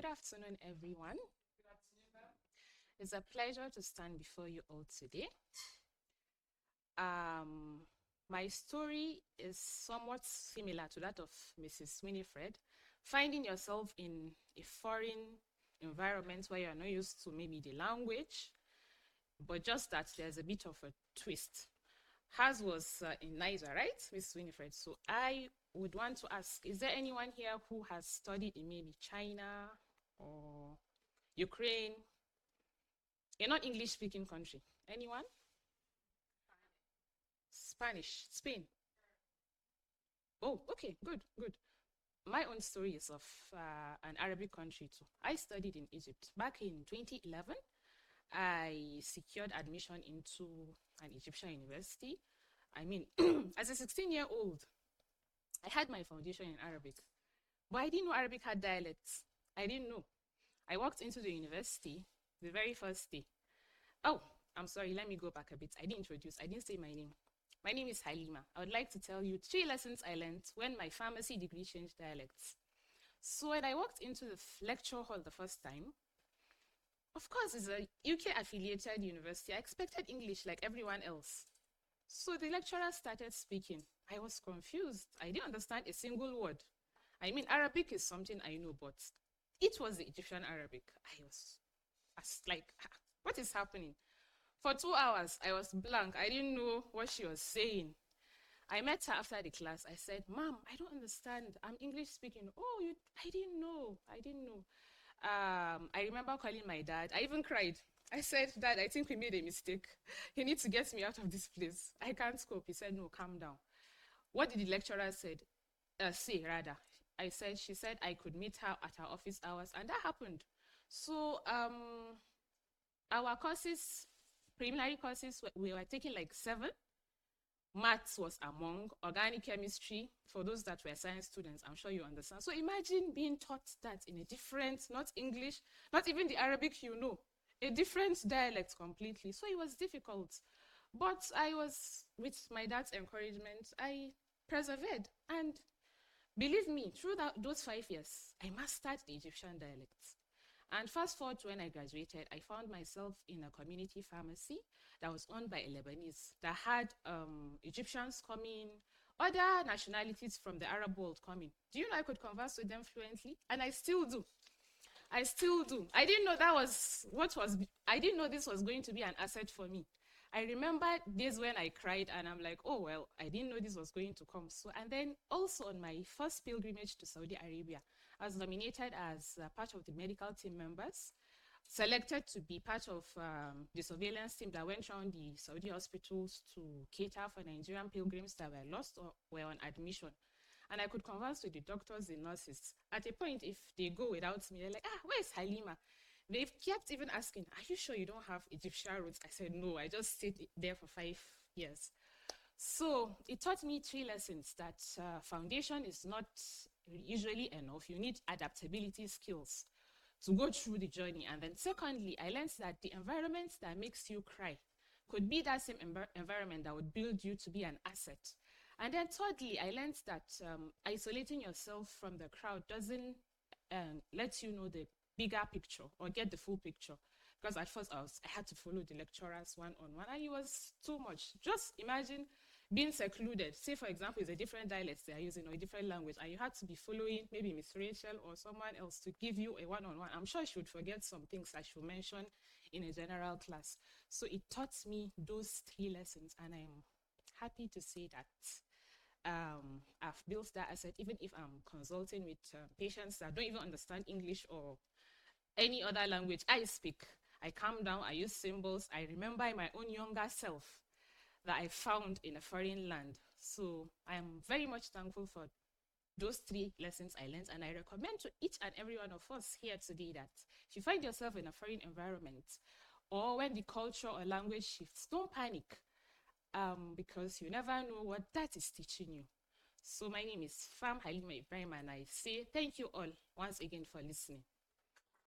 Good afternoon, everyone. It's a pleasure to stand before you all today. My story is somewhat similar to that of Mrs. Winifred. Finding yourself in a foreign environment where you're not used to maybe the language, but just that there's a bit of a twist. Hers was in Niger, right, Miss Winifred? So I would want to ask, is there anyone here who has studied in maybe China or Ukraine, a non-English-speaking country? Anyone? Spanish, Spain. Oh, okay, good, good. My own story is of an Arabic country too. I studied in Egypt. Back in 2011, I secured admission into an Egyptian university. I mean, as a 16-year-old, I had my foundation in Arabic, but I didn't know Arabic had dialects. I didn't know. I walked into the university the very first day. Oh, I'm sorry, let me go back a bit. I didn't say my name. My name is Halima. I would like to tell you 3 lessons I learned when my pharmacy degree changed dialects. So when I walked into the lecture hall the first time, of course, it's a UK-affiliated university. I expected English like everyone else. So the lecturer started speaking. I was confused. I didn't understand a single word. I mean, Arabic is something I know, but it was the Egyptian Arabic. I was like, what is happening? For 2 hours, I was blank. I didn't know what she was saying. I met her after the class. I said, Ma'am, I don't understand. I'm English speaking. Oh, I didn't know. I didn't know. I remember calling my dad. I even cried. I said, Dad, I think we made a mistake. He needs to get me out of this place. I can't cope. He said, no, calm down. What did the lecturer say? She said I could meet her at her office hours, and that happened. So our courses, preliminary courses, we were taking like 7. Maths was among, organic chemistry, for those that were science students, I'm sure you understand. So imagine being taught that in a different, not English, not even the Arabic you know, a different dialect completely. So it was difficult. But I was, with my dad's encouragement, I persevered. And believe me, through those 5 years, I mastered the Egyptian dialects. And fast forward to when I graduated, I found myself in a community pharmacy that was owned by a Lebanese that had Egyptians coming, other nationalities from the Arab world coming. Do you know I could converse with them fluently? And I still do. I still do. I didn't know I didn't know this was going to be an asset for me. I remember days when I cried and I'm like, oh, well, I didn't know this was going to come. So, and then also on my first pilgrimage to Saudi Arabia, I was nominated as part of the medical team members, selected to be part of the surveillance team that went around the Saudi hospitals to cater for Nigerian pilgrims that were lost or were on admission. And I could converse with the doctors, the nurses. At a point, if they go without me, they're like, where's Halima? They've kept even asking, are you sure you don't have Egyptian roots? I said, no, I just stayed there for 5 years. So it taught me 3 lessons that foundation is not usually enough. You need adaptability skills to go through the journey. And then secondly, I learned that the environment that makes you cry could be that same environment that would build you to be an asset. And then thirdly, I learned that isolating yourself from the crowd doesn't let you know the bigger picture or get the full picture. Because at first I had to follow the lecturers one-on-one, and it was too much. Just imagine being secluded. Say, for example, it's a different dialect they are using or a different language, and you had to be following maybe Miss Rachel or someone else to give you a one-on-one. I'm sure she would forget some things I should mention in a general class. So it taught me those 3 lessons, and I'm happy to say that I've built that asset, even if I'm consulting with patients that don't even understand English or any other language I speak. I calm down, I use symbols. I remember my own younger self that I found in a foreign land. So I am very much thankful for those 3 lessons I learned, and I recommend to each and every one of us here today that if you find yourself in a foreign environment or when the culture or language shifts, don't panic because you never know what that is teaching you. So my name is Fam Halima Ibrahim, and I say thank you all once again for listening.